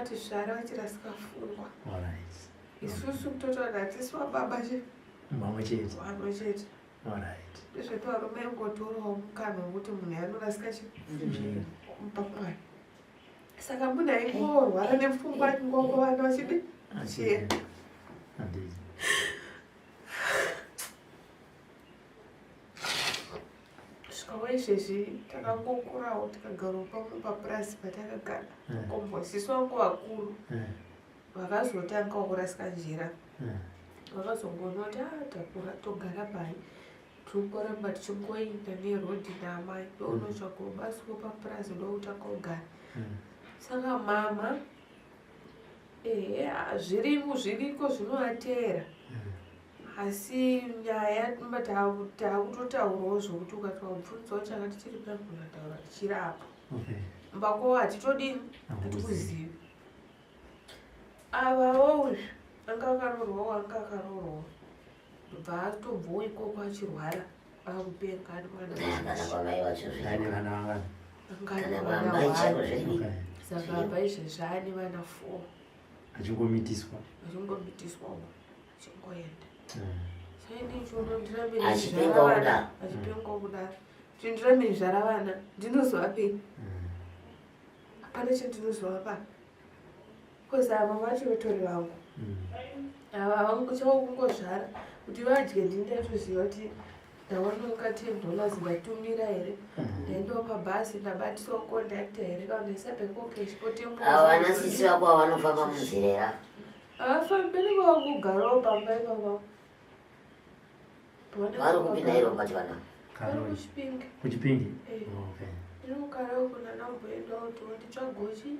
ati zvara vachirasikafunwa. Alright. Isusu kutotora tiswa baba che. Mama chete. Mama chete. Alright. Ndezveto varume ngotorawo mukana wekuti munhu anorasika mpapwa. Saka munhu aingorwara nepfungwa ngongova vachidi chienda. Handiti. Svikawo izvezvi takangokurawo tikagarawo pamwe papurasi patakagara. Komboisisu vangu vakuru vakazotangawo kurasika njira. Vakazongoona kuti takura togara pai tirikuramba tichingoenda nerodhi namai ndounotsvaga basi papurazi ndoutanga kugara. Saka mama zviriko zvinovatera. Asi nyaya takutotaurawo zvokuti ukatibvunzawo chakati chiri pamhunataura tichirapa. Mbako hatitodini hatikuzivi. Avawo anga akaroorwawo ndobva atobvawo ikoko achirwara akupenga ane mwana. Saka apa izvezvi ane vana 4 achingomitiswa achingoenda. Achipenga kudaro kuti ndirambe zvara vana ndinozovapei? Hapana chandinozovapa. Kozi ava vachivetori vangu ava vanguchawo kungozvara kuti vadye ndinatoziva kuti ndaona $10 ndatumira here ndaendawo pabhasi ndabatisawo kondakta here kana ndaisabekokechipotembo. Avana sisi vako avanofamba munzira here? Havafambi nevangogarawo pamba ipapa. Vari kupinda iro pati vana? Kuchipingi. Kuchipingi? Ndinogarawo kuna namboendawo kuti nditsvagochi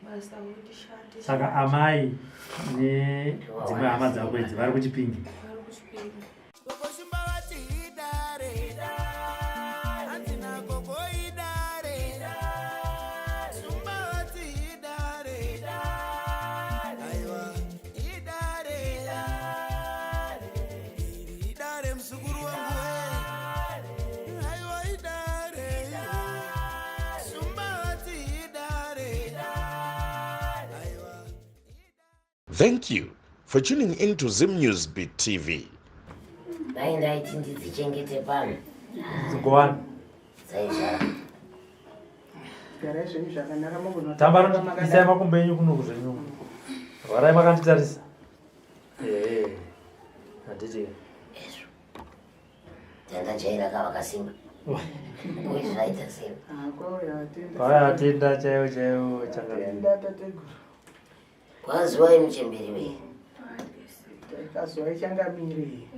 basa wondishande. Saka amai nedzimwe hama dzako idzi vari kuchipingi? Vari kuchipingi. Thank you for tuning in to Zim News Beat TV. Tambara isai makumbo enyu kuno kuzvenyuma. Varai makanditarisa. Handiti. Tandajaira kavakasimba. Kuizvaita sei? Atenda chaiwo changa. Kwazuva imuchemberi wei? Kazuva ichangamiri.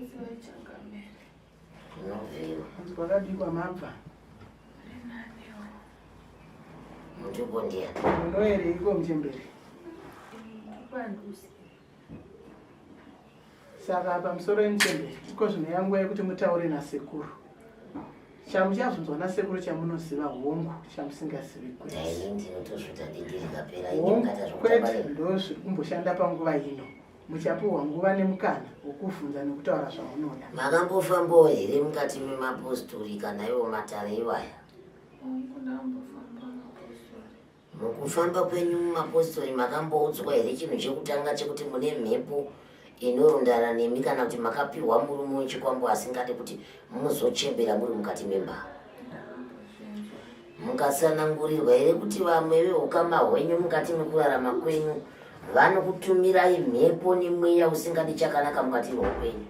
Kwakabikwa mabva. Mutupo ndiani? Munoere iko muchemberi. Saka pamusoro emuchemberi iko zvinoyanguva yekuti mutaure nasekuru. Chamuchavunzwa nasekuru chamunoziva hongu chamusingazivi kwete. Hongu kwete ndozviri kumboshanda panguva ino. Muchapuhwa nguva nemukana wokuvhunza nekutaura zvamunoda. Makambofambawo here mukati memapostori kana iwo matare iwaya? Mukufamba kwenyu mumapostori makamboudzwa here chinhu chekutanga chekuti mune mhepo inorondana nemi kana kuti makapihwa murume wechikwambo asingade kuti muzochembera muri mukati memba? Mukasanangurirwa here kuti vamwe veukama hwenyu mukati mekurarama kwenyu vanokutumirai mhepo nemweya usingadi chakanaka mukati meupenyu?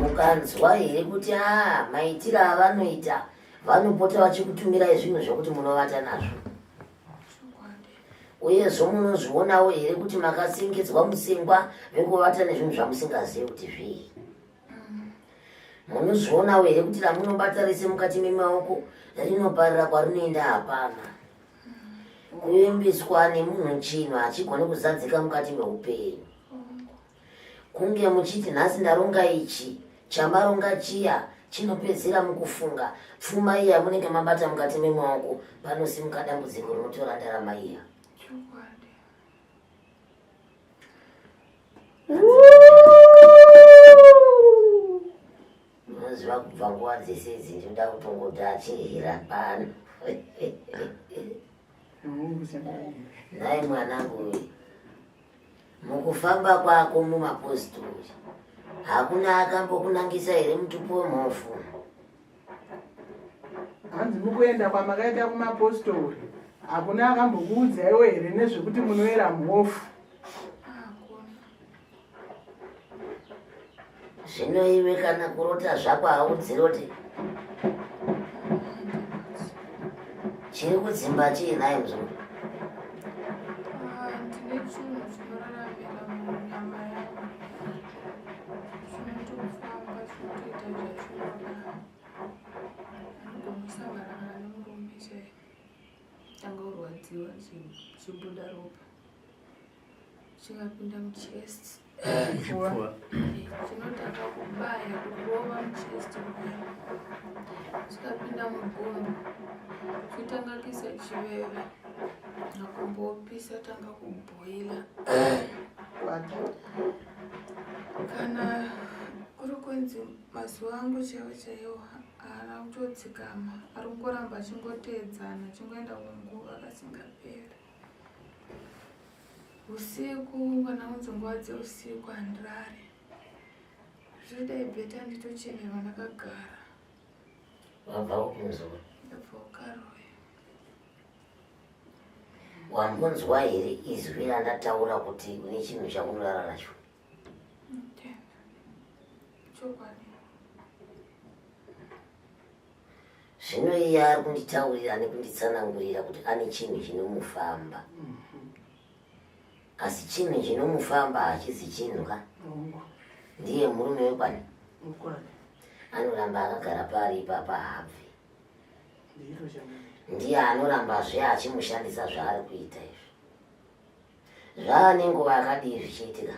Mukanzwa here kuti maitiro avanoita vanopota vachikutumirai zvinhu zvokuti munovata nazvo? Uyezvo munozvionawo here kuti makasengidzwa musengwa vekuvata nezvinhu zvamusingazivi kuti zvii? Munozvionawo here kuti ramunobata rese mukati memaoko rinoparira kwarinoenda hapana? Kuyembeswa nemunhu chinhu hachigone kuzadzika mukati meupenyu. Kunge muchiti nhasi ndaronga ichi chamaronga chiya chinopedzera mukufunga pfuma iya yamunenge mabata mukati memaoko panosimuka dambudziko rinotora ndarama iya. Unoziva kubva nguva dzese idzi ndoda kutongoda achihira pano. hongu Changamire. Nai mwanangu, mukufamba kwako mumapositori hakuna akambokunangisa here mutupo wemhofu? Hanzi mukuenda kwamakaita kumapositori hakuna akambokuudzaiwo here nezvekuti munoera mhofu? Zvino iwe kana kurota zvako haudziri kuti chiri kudzimba chiinai mzuru? Ndine chinhu chinoraramira munyama yangu, chinotofamba chinotoita zvachinoda. Anogombosanganana nemurume chaiye, tanga kurwadziwa chibuda ropa chingapinda muchest, chinotanga kubaya kurova muchest kudai, chikapinda mugumbo chotanga kuisa chiveve, nakumbopisa tanga kubhoila. Kana kuri kunzi mazuva angu chaiwo chaiwo haana kutodzikama, ari kungoramba achingoteedzana achingoenda kunguva kasingaperi. Usiku kana kunzi nguva dzeusiku handirari, zvodai bheta nditochemerwa ndakagara. Wabva upi mzuru? Ndabva kuKarowe. Wambonzwa here izwi randataura kuti une chinhu chakunorara nacho? Chokwadi. Zvino iye ari kunditaurira nekunditsanangurira kuti ane chinhu chinomufamba, asi chinhu chinomufamba hachizi chinhu ka? Ndiye murume wekwani? Anoramba akagara pari ipapa haabvi. Ndiye anorambazve achimushandisa zvaari kuita izvi. Zvaane nguva yakadii zvichiitika?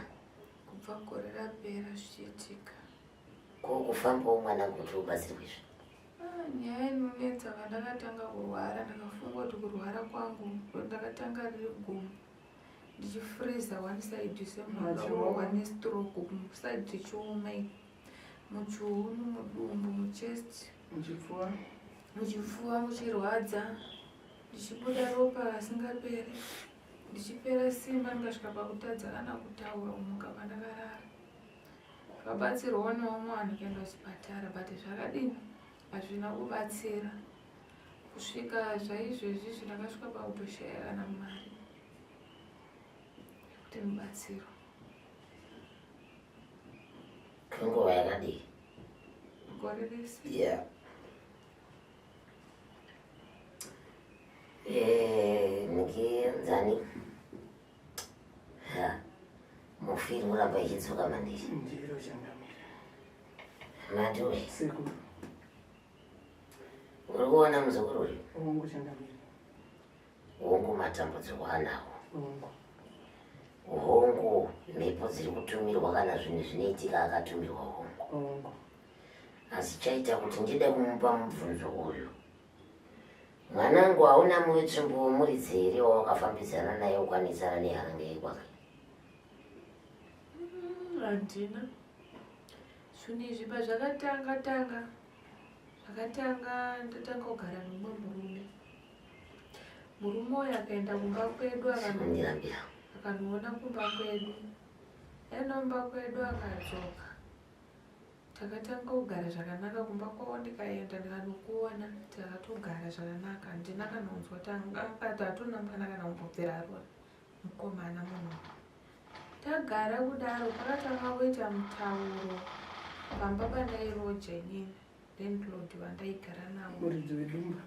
Kubva gore rapera zvichiitika. Kokufambawo mwana kuti ubatsirwe izvi. Nyaya inonetsa vandakatanga kurwara, ndakafunga kuti kurwara kwangu ndakatanga riri gumbo, ndichifreeza one side semunhu akarohwa nestroke, side chioma muchiuno, mudumbu, muchest, muchipfuva muchirwadza, ndichibuda ropa rasingaperi, ndichipera simba, ndikasvika pakutadza kana kutaura kumuka pandakarara. Ndakabatsirwawo neumwe vanhu kuenda kuchipatara, but zvakadini hazvina kubatsira. Kusvika zvaizvezvi ndakasvika pakutoshayana mari kuti mubatsiro. Kwenguva yakadii? Gore rese. Yeah. Nikienzani? Mufiri muramba ichidzoka mandiri. Ndiro Changamire. Matiwe. Sekuru. Uri kuona muzukuru uyu? Hongu Changamire. Hongu matambudziko anawo. Hongu. Hongu mhepo dziri kutumirwa kana zvinhu zvinoitika akatumirwa hongu. Hongu. Asi chaita kuti ndide kumupa mubvunzo uyu. Mwanangu hauna muitsvimbo womuridzi here wawakafambidzana naye ukwanisana neharangei kwake? Handina. Zvinhu izvi pazvakatanga ndatanga kugara nomumwe murume. Murume uyu akaenda kumba kwedu akanoona kumba kwedu. Aenda kumba kwedu akadzoka. Takatanga kugara zvakanaka kumba kwavo, ndikaenda ndikanokuona takatogara zvakanaka. Handina kana kunzwa akati hatuna mwana kana kumbobvera arora mukomana munhu. Tagara kudaro pakatanga kuita mutauro pamba pandairoja inini landlord vandaigara navo. Muridzi wedumba.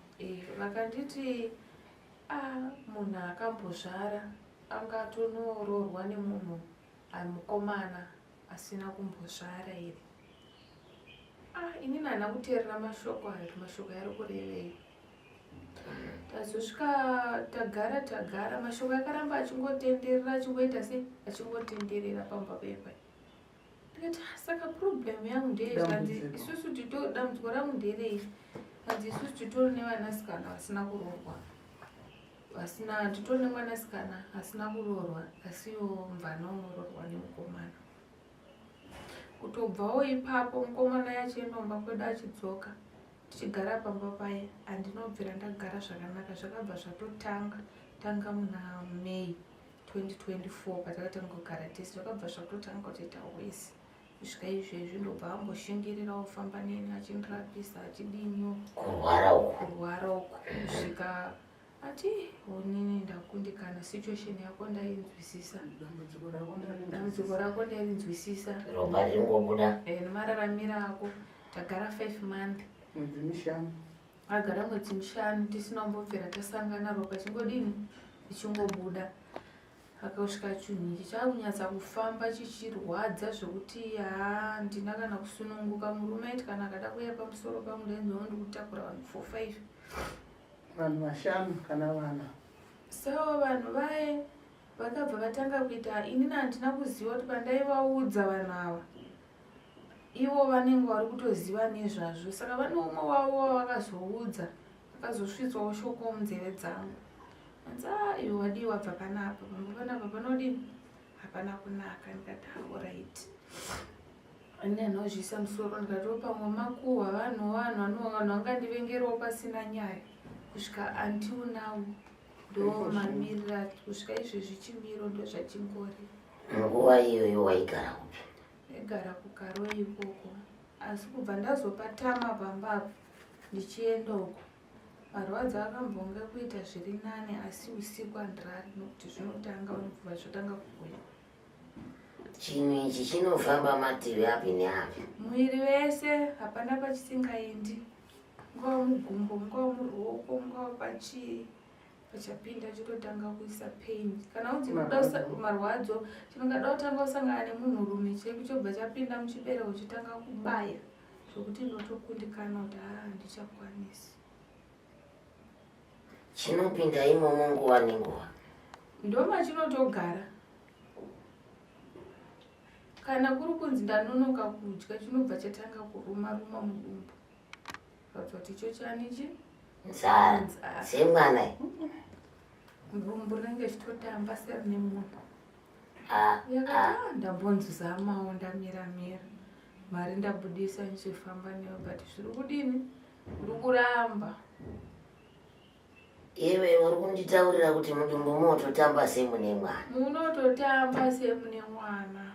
Vakanditi munhu akambozvara angatonoororwa nemunhu mukomana asina kumbozvara here. Inini handina kuteerera mashoko ayo, mashoko ari kurevei. Tazosvika tagara mashoko akaramba achingotenderera achingoita sei achingotenderera pamba pepa. Ndikati saka problem yangu ndeyezvanzi isusu dambudziko rangu nderei, hanzi isusu titori nevanasikana vasina kurorwa, titori nemwanasikana asina kurorwa asiwo mvana unororwa nemukomana. Kutobvawo ipapo mukomana yachienda kumba kwedu achidzoka, tichigara pamba paye handinobvira ndagara zvakanaka. Zvakabva zvatotanga tanga muna May 2024 patakatanga kugara test vakabva zvakutotanga kutoita wese kusvika izvezvi ndobva amboshingirira ofamba neni achindirapisa achidinyo kurwara uku kusvika ati onini ndakundikana situation yako ndainzwisisa dambudziko rako ndainzwisisa ropa ringobuda nemararamiro ako tagara 5 month mwedzi mishanu agara mwedzi mishanu tisina kumbobvira tasangana ropa chingodini richingobuda akasvika chinhu ichi chakunyatsa kufamba chichirwadza zvokuti handina kana kusununguka. Murume aiti kana akada kuuya pamusoro pangu ndainzwa ndikutakura vanhu 4-5 vanhu vashanu kana vana. So vanhu vaye vakabva vatanga kuita inini handina kuziva kuti pandaivaudza vanhu ava ivo vanenge vari kutoziva nezvazvo. Saka vane umwe wavo wavakazoudza vakazosvitswawo shoko munzeve dzangu anzi iwe wadiwa bva panapa panapa panodini hapana kunaka. Ndikati alright ndinozvisa musoro ndikati pamwe makuhwa vanhu vangandivengerawo pasina nyaya kusvika until now ndo mamirira kusvika izvezvi chimiro ndo zvachingori. nguva iyoyo waigara kupi? Ndagara kugaro ikoko asi kubva ndazopa tama pambapa ndichienda uko marwadzi akambonge kuita zviri nane asi usiku handirari nokuti zvinotanga unobva zvotanga kubuya. Chinhu ichi chinofamba mativi api neapi? Mwiri wese hapana pachisingaendi, nguva mugumbo, nguva muruoko, nguva pachii pachapinda chototanga kuisa pain. Kana unzi kuda marwadzo chinongada kutanga usangana nemunhurume chaiku chobva chapinda muchibereko chotanga kubaya zvokuti ndotokundikana kuti handichakwanisi. Chinopinda imomo nguva nenguva? Ndoma chinotogara. Kana kuri kunzi ndanonoka kudya chinobva chatanga kuruma mudumbu. Kuti icho chanichi nzara semwana mudumbu rinenge chitotamba serine munhu. Yakati ndambonzamawo ndamira mari ndabudisa ndichifamba neyo but zviri kudini uri kuramba. Iwe uri kunditaurira kuti mudumbu munototamba semune mwana? Munototamba semune mwana.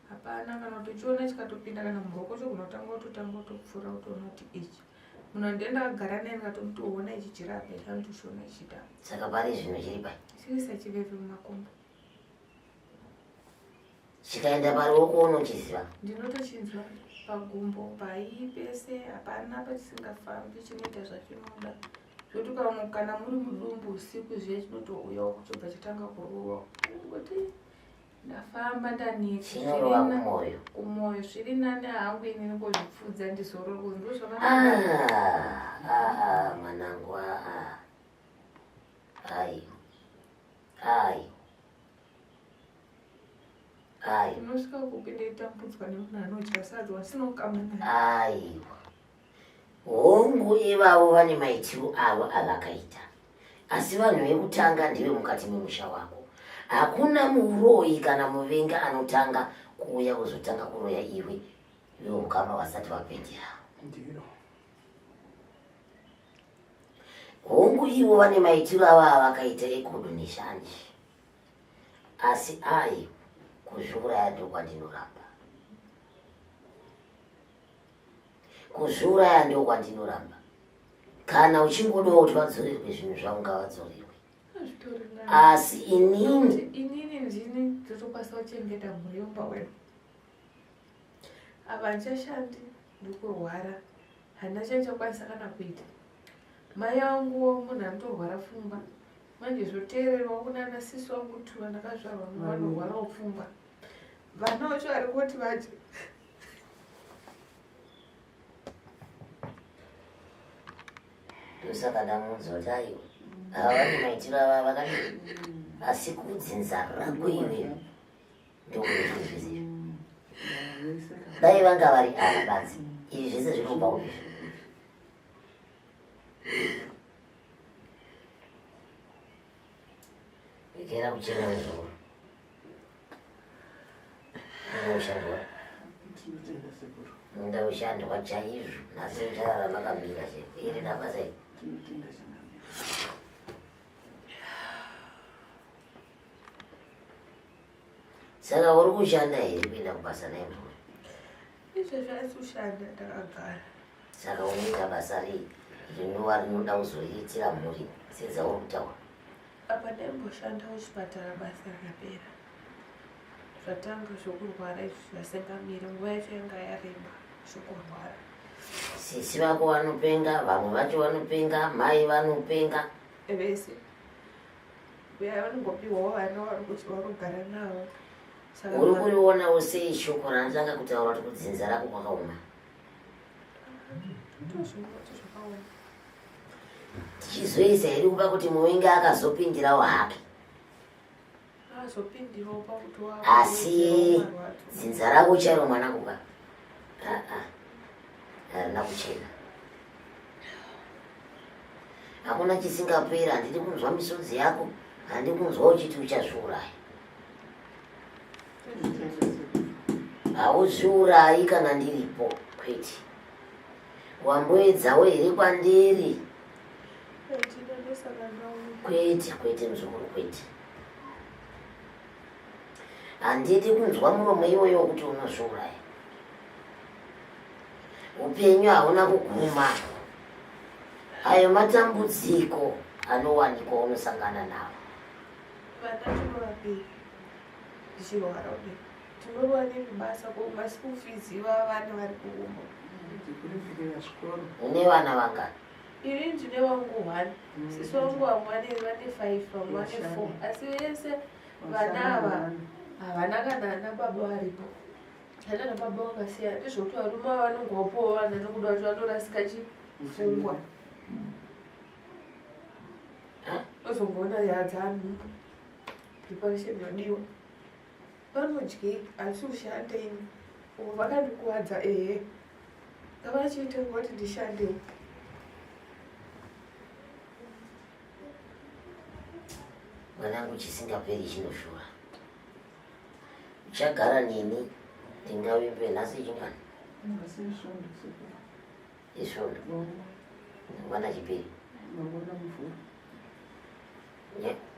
Hapana kana uchiona chikatopinda kana muruoko chokunotanga kutopfura utoona kuti ichi munhu ndenda kugara naye ndikatomuti uona ichi chirapa ndandoshoona ichita. Saka pari zvino chiri pai? Chirisa chiveve mumakumbo. Chikaenda paruoko unochiziva? Ndinotochinzwa pagumbo pai pese hapana pachisingafambi chinoita zvachinoda. Zvoti kana muri mudumbu usiku zviye chinotouyawo kuchobva chitanga kuruwa kuti ndafamba ndanetsa chinorova kumwoyo. Kumwoyo zviri nane hangu inini kozvipfudza ndizororo mwanangu unosvika kupinda itambudzwa nemunhu anodya sadza wasinokamana. Aiwa hongu ivavo vane maitiro avo avakaita, asi vanhu vekutanga ndive mukati memusha wako. Hakuna muroyi kana muvenga anotanga kuuya kuzotanga kuroya iwe mukama wasati wapindira. Hongu ivo vane maitiro avo avakaita ekodo neshanje, asi kuzviuraya ndokwandinoramba. Kuzviuraya ndokwandinoramba. Kana uchingodawo kuti vadzorerwe zvinhu zvavo ngavadzorerwe. Asi inini ndini ndotokwanisa kuchengeta mhuri yomba wedu. Ava handichashandi ndikurwara, handina chandichakwanisa kana kuita. Mai vanguwo munhu anotorwara pfungwa, manje zvoteererwa kunana sisi vangu 2 vandakazvarwa vanorwarawo pfungwa. Vana vacho vari kuti vaje ndosaka ndamunzwa aiwa ava vane maitiro ava vakadii, asi kudzinza rako iwe ndokuizvizvi dai vanga vari badzi izvi zvese zvinobva kuzvi. Ikera kuchena nezvoro unoshandwa munda ushandwa chaizvo nasi ucharara makamira iri nabasa iyi. Saka uri kushanda here kuenda kubasa naye mzukuru? Izvezvi asi kushanda ndakagara. Saka unoita basa rei rinova rinoda kuzoitira mhuri sedzauri kutaura? Apa ndaimboshandawo kuchipatara basa rakapera. Zvatanga zvokurwara izvi zvasengamira nguva yacho yanga yareba zvokurwara. Sisi vako vanopenga, vamwe vacho vanopenga, mai vanopenga. Vese uya vanongopiwawo vana vari vanogara navo. Uri kurionawo sei shoko ranatanga kutaura kuti kudzinza rako kwakaoma? Ndozvinoti zvakaoma. Tichizoisa here kupa kuti muvingi akazopindirawo hake. Azopindirawo pakuti wavo. Asi dzinza rako charo mwana kuka? Harina kuchena. Hakuna chisingapera, handidi kunzwa misodzi yako, handidi kunzwa uchiti uchazviurayi. Hauzviurayi kana ndiripo, kwete. Wamboedzawo here kwandiri? Kwete mzukuru, kwete. Handidi kunzwa muromo iwoyo wekuti unozviurayi. Upenyu hauna kuguma. Ayo matambudziko anowanikwa unosangana nawo. Vana tinovapei ndichirwara kudai. Tinorwa nebasa school fees vavana vari kuumba. Une vana vangani? Ini ndine vangu 1. Sisi vangu vamwe vane 5, vamwe vane 4. Asi vese vana ava havana kana ana baba varipo. Hana na baba vangasiyana. Ndizvokuti varume vanongopawo vana nokuda kuti vanorasika chifungwa. Uzomboona yadzanu preparation yodiwa. Vanodyei asi ushandei. Vakandikuwadza ngavachiite kuti ndishandei. Mwanangu chisingaperi chinoshora. Uchagara neni ndingavimbe nhasi chingani? Isvondo. Mwana chipiri.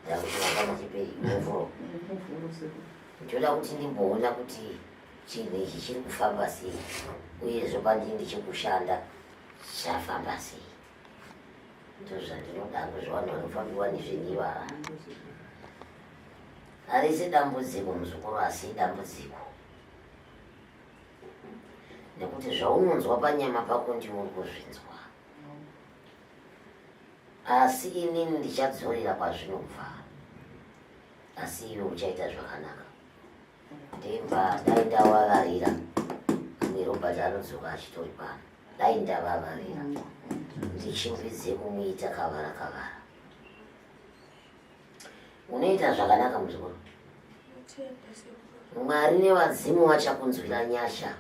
Ndakuchivangana chipiri muvhuro. Ndoda kuti ndimboona kuti chinhu ichi chiri kufamba sei, uyezve pandii ndichikushanda chafamba sei. Ndozvandinoda kuzviwana vanofambiwa nezveniva. Harisi dambudziko muzukuru, asi dambudziko. Nekuti zvaunonzwa panyama pako ndiwo uri kuzvinzwa. Asi inini ndichadzorera kwazvinobva. Asi iwe uchaita zvakanaka. Ndemba dai ndavavarira. Amwe Robert anodzoka achitori pano. Dai ndavavarira. Ndichimbidze kumuita kavara kavara. Unoita zvakanaka muzukuru. Mwari nevadzimu vachakunzwira nyasha.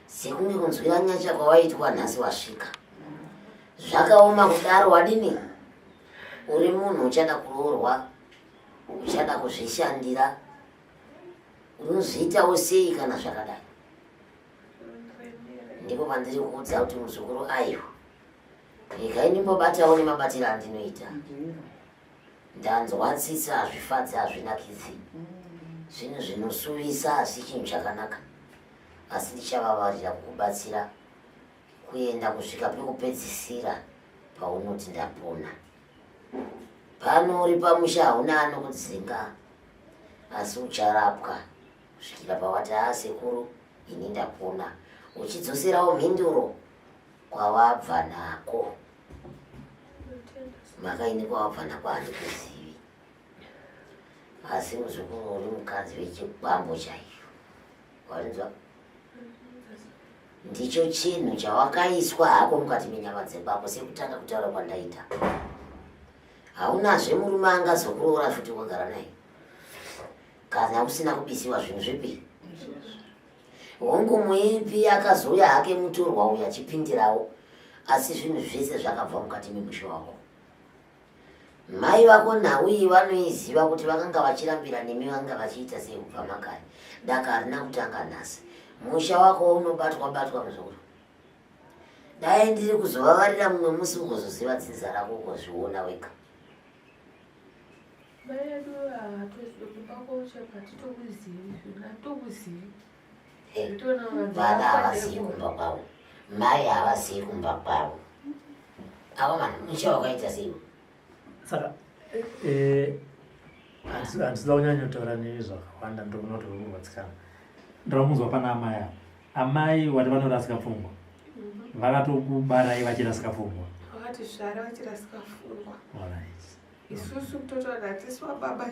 Sekunge kunzwira nyasha kwawaitwa nhasi wasvika. Zvakaoma kudaro wadini? Uri munhu uchada kuroorwa, uchada kuzvishandira. Unozviitawo sei kana zvakadai? Ndipo pandiri kuudza kuti muzukuru aiwa. Nyika indimbobatawo nemabatiro andinoita. Ndanzwatsisa hazvifadzi hazvinakidzi. Zvinhu zvinosuvisa asi chinhu chakanaka. Asi ndichavavarira kukubatsira kuenda kusvika pekupedzisira paunoti ndapona. Pano uri pamusha hauna anokudzinga, asi ucharapwa kusvikira pawati sekuru ini ndapona, uchidzoserawo mhinduro kwawabva nako. Makaini kwawabva nako handikuzivi. Asi muzukuru uri mukadzi wechikwambo chaiyo. Warinzwa? Ndicho chinhu chawakaiswa hako mukati menyama dzekwako sekutanga kutaura kwandaita. Haunazve murume angazokuroora futi wagara naye. Kana usina kubisiwa zvinhu zvipi? Hongu muipi akazouya hake mutorwa uya achipindirawo, asi zvinhu zvese zvakabva mukati memusha wako. Mai vako nhau iyi vanoiziva kuti vakanga vachirambira nemi vanga vachiita sei kubva makare. Daka harina kutanga nhasi. Musha wako unobatwa muzukuru. Dai ndiri kuzovavarira mumwe musi ugozoziva dzinza rako ugozviona wega. Mai edu hatozvizivi. vana havasiyi kumba kwavo, mai havasiyi kumba kwavo. Avo mana musha wakaita sei? Saka handisida kunyanyataura nezvakawanda ndokunoti kurwadzikana. Ndakambonzwa pana amai ava. Amai wati vanorasika pfungwa. Vakatokubarai vachirasika pfungwa. Vakati zvara vachirasika pfungwa. Alright. Isusu kutotaura hatiswa baba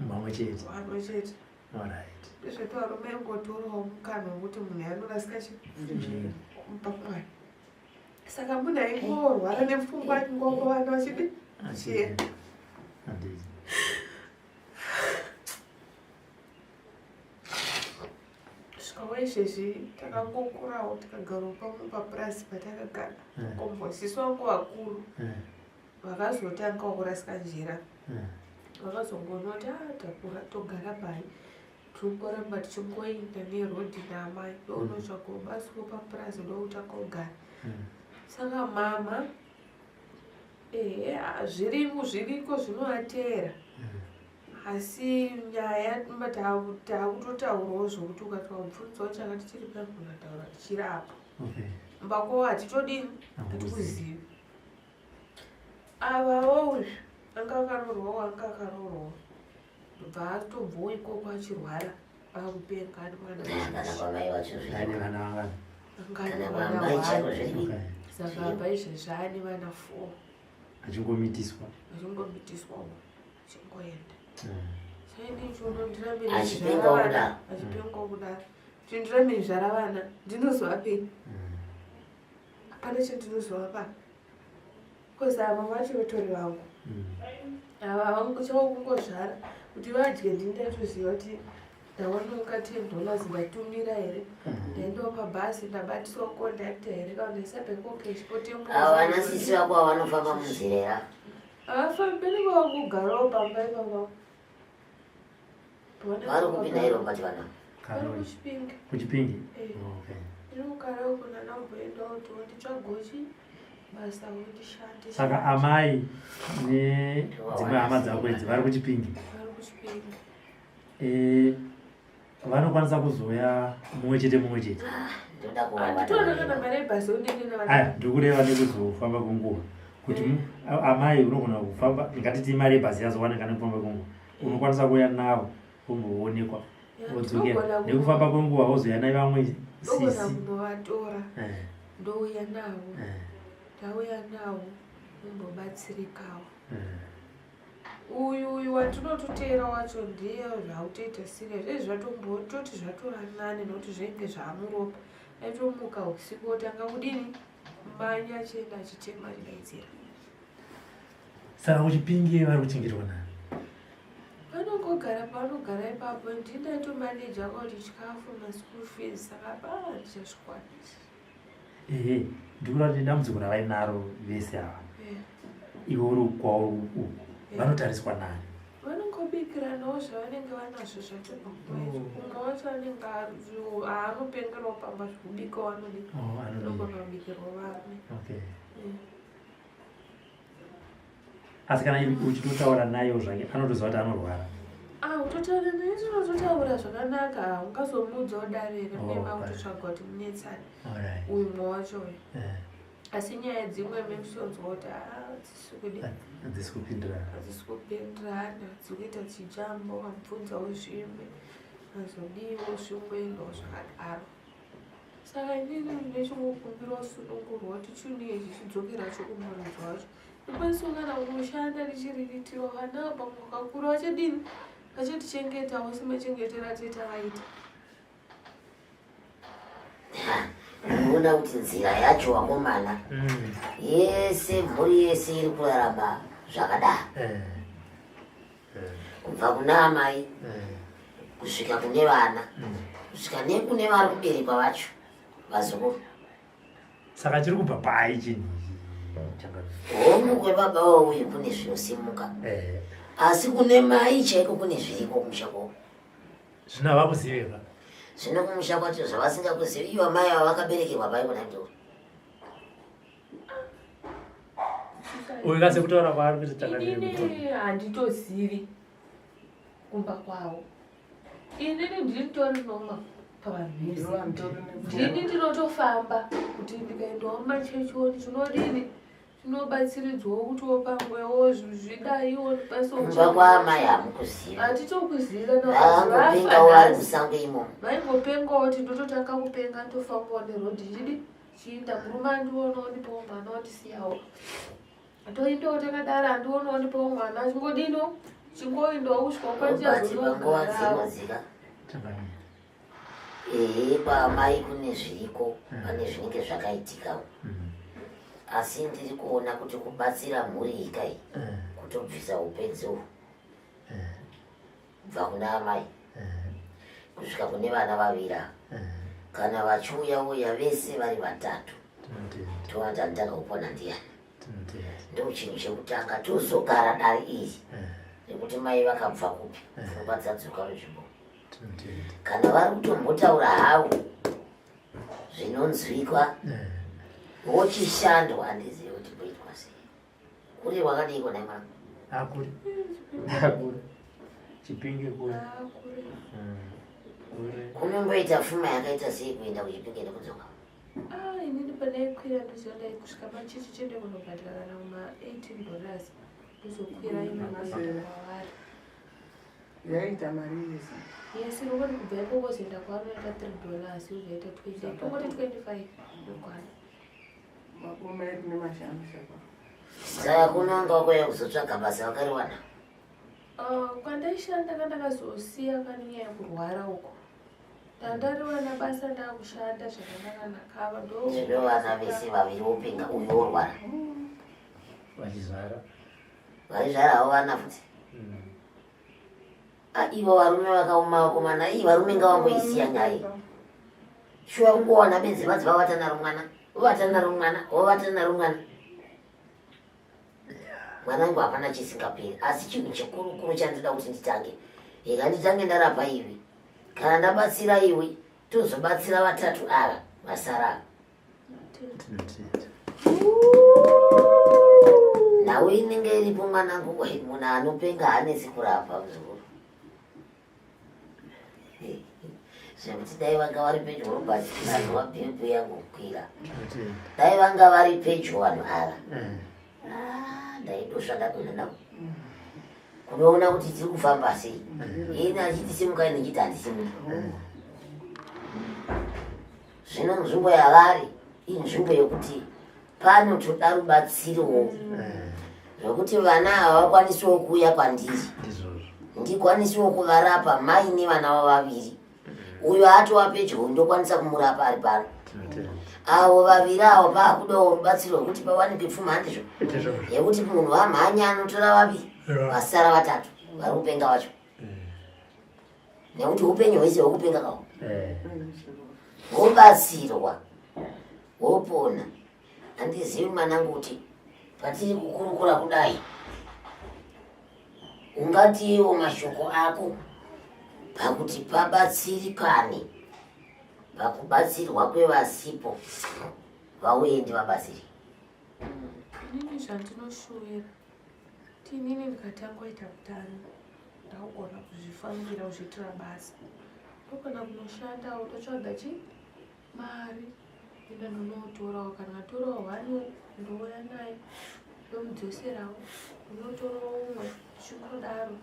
Mamwe chete. Mamwe chete. Alright. Zvezvarume ngotorawo mukana wekuti munhu anorasika pamwana. Saka munhu aingorwara nepfungwa ngongova vachidi chienda. Handisi. Svikawo izvezvi takangokurawo tikagarawo pamwe papurasi patakagara. Komboziso vangu vakuru vakazotangawo kurasika njira. Vakazongonoti takura togara pai tinoramba tichingoenda nerodhi namai ndounotsvakawo basi papurazi ndoutanga kugara. Saka mama zviriko zvinovatera, asi nyaya takutotaurawo zvokuti ukati wabvunzawo chakati chiri pano ukataura tichirapa mbako hatitodini hatikuzivi. Avavo anga akaroorwawo ndobva atobvawo ikoko achirwara akupenga ari mwana saka apa izvezvi ane vana 4 achingomitiswawo chingoenda saini chonondirambe achipengwa kudaro kuti ndirambe zvara vana ndinozovapei? Hapana chandinozovapa kozi ava vacho vetori vangu ava vanguchawo kungozvara kuti vadye ndindatoziva kuti ndaononga $10 ndatumira here ndaendawo pabhasi ndabatiswa kondakta here kana havana sisi vako vavanofamba munzira havafambi nekuvakugarawo pamba ipapa vari kupinda iro pati vana kuchipingi inogarawo kuna namboendawo nditsvagochi basa wondishandi. Saka amai nedzimwe hama dzako idzi vari kuchipingi. Vanokwanisa kuzouya mumwe chete ndikureva nekuzofamba kwenguva kuti amai unogona kufamba ngatiti mari yebhasi yazowanika nekufamba kwenguva unokwanisa kuuya navo umboonekwa wodzokera nekufamba kwenguva wozoya nevamwe sisi ndouya navo ndauya nawo umbobatsirikawo. Uyu watinototeera wacho ndiye zvautoita siriya zvezvi zvatombototi zvatora nane nokuti zvainge zvaamuropa aitomuka usiku otanga kudini manya achienda achitema achidaidzira. Saka kuchipingi vari kuchengetwa nani? Vanongogara pavanogara ipapo ndinatomaneja kuti chikafu naschool fees saka ndichazvikwanisa. Ndikuda kuti dambudziko ravainaro vese ava iwe uri kwawo uku vanotariswa nani? Vanongobikiranawo zvavanenge vanazvo zvacho pamwecho. Umwe wacho anenge aanopengerawo pamba zvekubika wanogona kubikirwa vamwe. Asi kana uchitotaura naye zvake anotoziva kuti anorwara. Utotaura naye tinototaura zvakanaka ungazomuudzawo darere nema kutotsvaga kuti munetsani uyu mwe wacho uyu. Asi nyaya dzimwe memusonzwa kuti hadzisi kupindirana dzikuita chijambo wamubvunzawo zvimwe azodiwo zvimwendawo zvakadaro. Saka inini ndinechingokumbirawo sunungurwa kuti chini izvi chidzokera chokumurudzi wacho ndikwanisongana unoshanda richiriritiro vana pamwe wakakura wachadini vachatichengetawo semachengetera tetavaita. Unoona kuti nzira yacho wakomana yese mhuri yese iri kurarama zvakadaro kubva kuna amai kusvika kune vana kusvika nekune vari kuberekwa vacho vazukuru. Saka chiri kubva pai chinhu hongu kwebaba wauyu kune zvinosimuka asi kune mai chaiko kune zviriko kumusha kwavo zvinava kuzivika zvino kumusha kwacho zvavasingakuzivi ivo mai ava vakaberekerwa paikona ndoo uyu kase kutaura kwaari kuti inini handitozivi kumba kwawo. Inini ndiritori noma pavanhesi. Ndini ndinotofamba kuti ndikaendawo mumachechoni chinodini chinobatsiridzwawo kuti wopamwewo zvidaiwo kumba kwaamai hamukuziva. Hatitokuziva vangopengawo vari kusango imomo. vaingopengawo kuti ndototanga kupenga ndofambawo nerodhi chidi chiinda murume andionawo ndipawo mwana wandisiyawo. Toindawo takadaro andionawo ndipawo mwana chingodino chingoindawo kusvika kwanjazinoziva. Kwaamai kune zviriko pane zvinenge zvakaitikawo. Asi ndiri kuona kuti kubatsira mhuri ikai kutobvisa upenzi kubva kuna amai kusvika kune vana vavira kana vachiuya vese vari vatatu towana ndakaupona ndiani ndo chinhu chekutanga tozogara dare iri nekuti mai vakabva kupi pfungwa dzadzoka nzvimbo kana vari kutombotaura havo zvinonzwikwa wochishando handizivi kuti boitwa sei. Kuri wakadiko naimwana? Akuri Chipinge kuri. Kunomboita pfuma yakaita sei kuenda kuchipinge nekudzoka? Inini pandaikwira ndozoenda kusvika machechi chende kunobhadhara $18 ndozokwira imaari yaita mari yese. Yes, nobody kubva ipo wozoenda kwaanoita $3 uzoita 20 tongoti 25 ndokwana. Makumi edu nemashanu shaka. Saka kunonga kwaya kuzotsvaga basa wakariwana? Kwandaishanda kandakazosiya kanyaya yekurwara uko. Ndandariwana basa ndakushanda zvakanaka ndo. Zvino vana vese vaviri wopenga uyu worwara. Vachizvara havo vana futi. Ivo varume vakauma vakomana varume ngavangoisiya nyaya. Shuwa kungowana benzi vadzi vavatana rumwana. Ovatana rumwana. Mwana wangu hapana chisingaperi. Asi chinhu chikuru chandida kuti nditange. Nditange ndarapa iwe. Kana ndabatsira iwe, tozobatsira vatatu ava vasara. Nawe inenge iripo mwanangu munhu anopenga hanesi kurapa muzukuru. Zvekuti dai vanga vari pedyo robatsirwa bhebhe yangu kukwira. Dai vanga vari pedyo vanhu ava. Ndaidosvada kuenda navo. Kunoona kuti tiri kufamba sei. Ini achiti simukai ndichiti handisimuki. Zvino nzvimbo yavari inzvimbo yekuti panotoda rubatsiro zvokuti vana havakwanisiwo kuuya kwandiri. Ndikwanisiwo kuvarapa mai nevana vavo vaviri. Uyo atova pedyo ndokwanisa kumurapa ari pano. Avo vaviri avo vaakudawo rubatsiro rwekuti pawanike pfuma handizvo. Yekuti munhu wamhanya anotora vaviri vasara vatatu vari kupenga vacho. Nekuti upenyu hwese hwekupenga kawo. Wobatsirwa wopona. Handizivi mwanangu kuti patiri kukurukura kudai ungatiwo mashoko ako pakuti pabatsirikane pakubatsirwa kwevasipo vauye ndivabatsiri. Inini zvandinoshuwira kuti inini ndikatangoita utano ndakugona kuzvifambira kuzviitira basa. Ndogona kunoshanda wototsvaga mari enda ndonotorawo kana atorawo hanu ndouya naye ndomudzoserawo unotorawo umwe zvichindodaro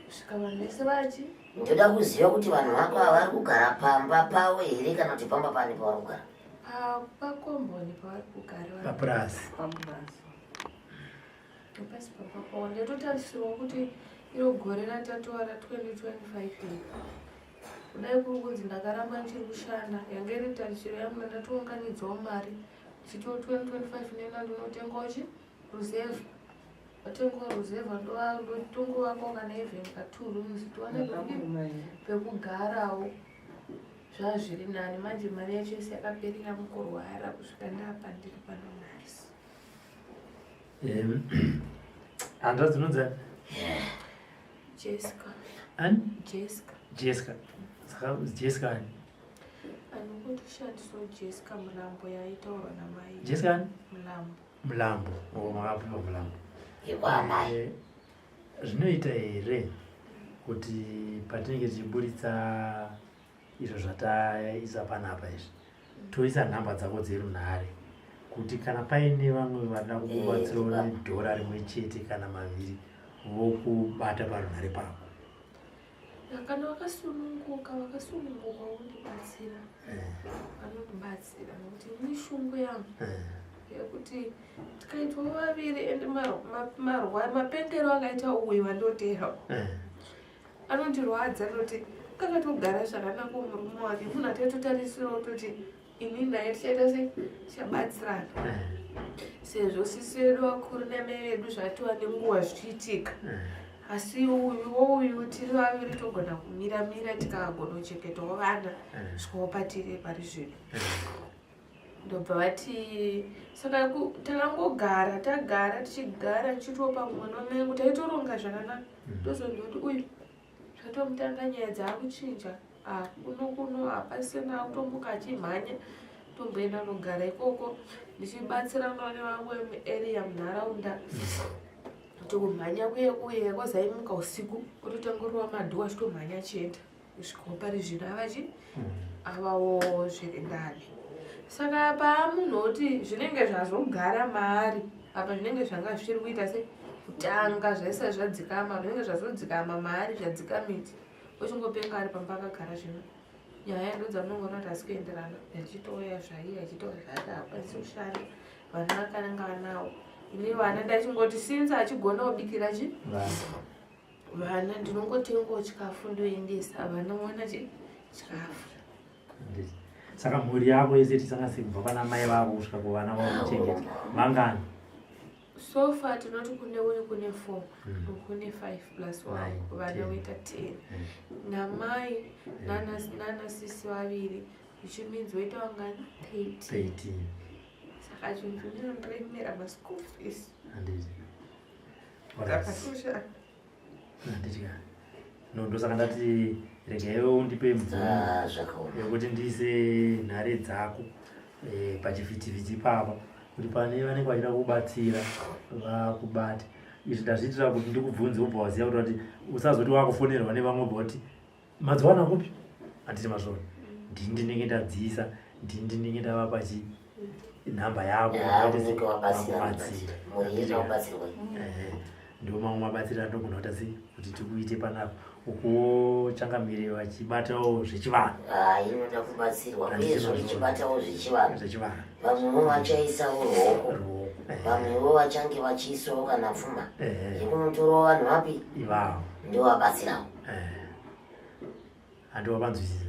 kusvika vanhu vese vachi. Ndoda kuziva kuti vanhu vako vari kugara pamba pavo here kana kuti pamba pane pavari kugara? Pakomboni pavari kugara. Papurasi. Pasi papapo ndatotarisirwa kuti iro gore ratatoara 2025 kudai kuri kunzi ndakaramba ndichiri kushanda yange iri tarisiro yangu ndatounganidzawo mari chito 2025 nena ndinotengawo rusevha watengawo rusevha ndotongovakawo kana even ka2 rooms tiwane pekugarawo zvazviri nani. Manje mari yacho yese yakaperera mukurwara kusvika ndapa ndiri pano nasi. Andra dzinonzi Jessica. Ani? Jessica. Saka Jessica ani? Anokutishandisawo Jessica Mulambo yaitaurwa namai. Jessica ani? Mulambo. Makapima Mulambo. Yekwamai. Zvinoita here kuti patinenge tichiburitsa izvo zvataisa panapa izvi toisa nhamba dzako dzerunhare kuti kana paine vamwe vada kukubatsirawo nedhora rimwe chete kana maviri vokubata parunhare pako. Kana wakasununguka undibatsira vanondibatsira nokuti mishungu yangu yekuti tikaitwa vaviri ende mapendero akaita uyu wandotera anondirwadza noti kakatogara zvakanaka murume wake munhu atatotarisirawo toti ini naye tichaita sei tichabatsirana sezvo sisi vedu vakuru namai vedu zvatiwa nenguva zvichiitika asi uyu tiri vaviri togona kumira tikagona kuchengetawo vana zvikaopatire pari zvino ndobva vati saka takangogara tichigara tichitopa mwana wamengu taitoronga zvakanaka ndozondoti uyu zvatomutanga nyaya dzaakuchinja kuno hapasina kutombuka achimhanya tomboenda nogara ikoko ndichibatsirana nevamwe muarea munharaunda tokumhanya uye kwazaimuka usiku ototangoriwa madhuwa achitomhanya achienda kusvikawo pari zvino avawo zviri ndani. Saka paamunhu woti zvinenge zvazogara maari apa zvinenge zvanga zvichiri kuita se kutanga zvaisa zvadzikama zvinenge zvazodzikama maari zvadzika miti ochingopenga ari pamba akagara zvino nyaya ndo dzamunongoona kuti asi kuenderana achitoya zvaiye achitoya zvake hapasi kushanda vana vakananga vanawo ine vana ndachingoti sinzi achigona kubikira vana ndinongotengawo chikafu ndoendesa vana vona chikafu. Saka mhuri yako yese tisangasi kubva pana mai vako kusvika kuvana vavo kuchengeta mangani? So far tinoti kune 4 kune 5+1 vana voita 10 namai nanasisi vaviri which means voita vangani 13. Saka chinhu ndinondiremera maschool fees dzakashusha ndosaka ndati regaiwo undipe mvumo yekuti ndiise nhare dzako pachivhitivhiti papa kuti pane vanenge vachida kubatsira vakubate. Izvi ndazviitira kuti ndikubvunze ubva waziva kuti usazoti wakufonerwa nevamwe bhoti madziwana kupi handiti mazvona ndinenge ndadziisa ndinenge ndavapa nhamba yako vakubatsira ndo mamwe mabatsiro andogona kuita sei kuti tikuite panapa ukuwo changamire vachibatawo zvechivanhu. Inoda kubatsirwa uyezvo ichibatawo zvechivanhu. Vamwewo vachaisawo ruoko vamwewo vachange vachiisawo kana pfuma yekunotorawo vanhu vapi ivavo ndovabatsirawo handiwavanzwisisa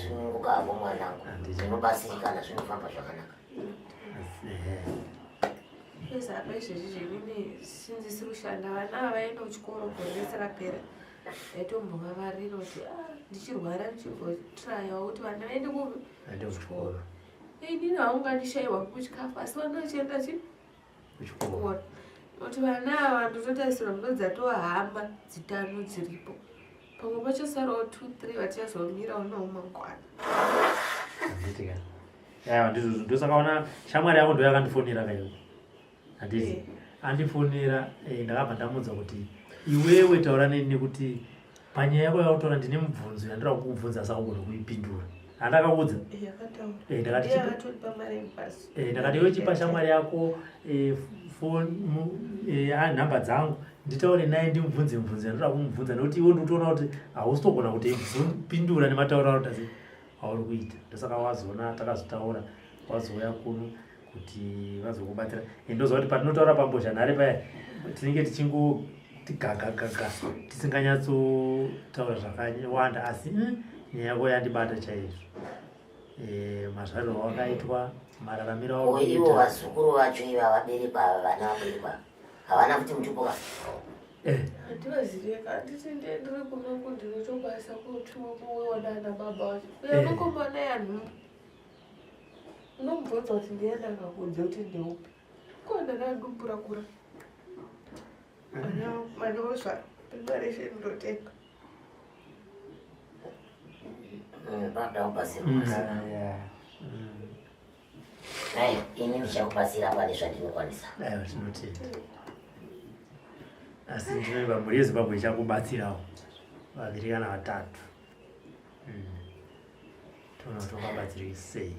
sunungukapo mwanangu zvinobatsirikana zvinofamba zvakanaka. Apa izvezvi zvemine sinzisiri kushanda vana havaenda kuchikoro gore rese rapera aitombovavarira kuti ndichirwara ndichirgotrayawo kuti vana vaende kuchikoro inini haungandishayiwa kuchikafu asi vana vachienda kuchikoro kuti vana ava ndototarisirwa ndodzatohamba dzitano dziripo pamwe pachosarawo 2-3 vachazomirawo noumangwana. ndosakaona shamwari yako ndo yakandifonera kayo handiti andifonera ndakabva ndamudza kuti iwewe taura neni nekuti panyaya yako yautaura ndine mubvunzo yandira kukubvunza asi akugona kuipindura handakaudza ndakati iwe chipa shamwari yako nhamba dzangu nditaure naye ndimubvunze mubvunzo yandira kumubvunza nekuti iwe ndikutoona kuti hausitogona kuti pindura nematauro auri kuita auri kuita. Ndosaka wazoona takazotaura wazouya kuno kuti vazokubatsira ndoziva kuti patinotaura pambozha nhare paya tinenge tichingoti gagagaga tisinganyatsotaura zvakawanda asi nyaya yako yandibata chaizvo. Mazvariro wakaitwa mararamiro ivo vazukuru vacho iva vaberekwa vana vaberekwa havana kuti mutupoka handivazireka handiti ndendiri kunoku ndinotobasa kutsvukuonana baba wacho uyakokomana yanhumbu unomubvunza kuti ndienda ngakudze kuti ndeupi kona nandumbura-kura manozva pemareshe ndotenga ini ndichakubatsira pane zvandinokwanisa. asi ndinoiva mhuri yezimbabwe ichakubatsirawo vaviri kana vatatu. Toona kuti ungabatsiriki sei.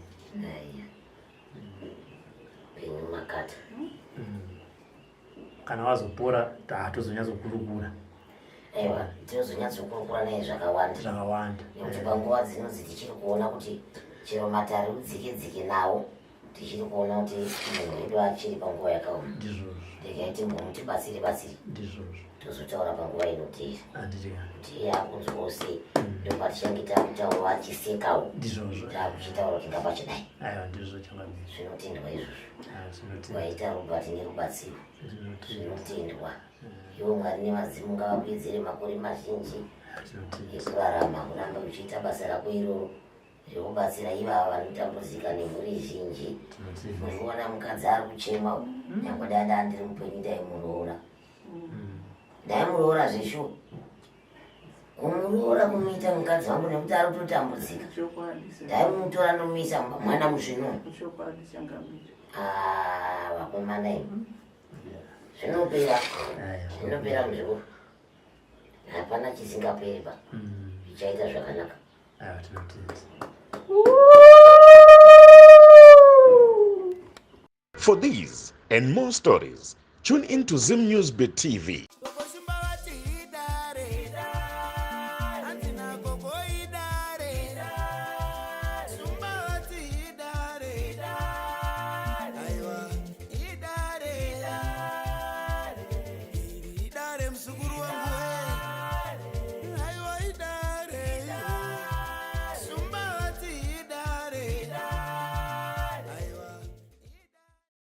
Penyu makata. Kana wazopora tozonyatsokurukura. Ewa, tinozonyatsokurukura naye zvakawanda. Nekuti panguva dzinodzi tichiri kuona kuti chero matare udzike nawo tichiri kuona kuti munhu wedu achiri panguva yakaoma. Ndizvozvo. Ndikaiti mutibatsire. Ndizvozvo. Tozotaura panguva inoteera. Handiti kuti iye akunzwawo sei ndopa tichange takutaura achisekawo. Ndizvozvo. Takuchitaura kuti ngapachidai. Aiwa ndizvo changabva. Zvinotendwa izvozvo. Waita Robert nerubatsiro. Zvinotendwa. Iwo Mwari nemazimu ngavakuedzere makore mazhinji ekurarama kuramba uchiita basa rako iroro rekubatsira ivava vanotambudzika nemhuri zhinji. Muriona mukadzi ari kuchema nyangwe dada ndiri mupenyu ndaimuroora zvesho kumuroora kumuita mukadzi wangu nekuti ari kutotambudzika. Ndaimutora ndomisa mwana muzvino. Vakomana imi zvinopera muzvikuru. Hapana chisingaperi zvichaita zvakanaka. For these and more stories, tune into Zim Newsbeat TV.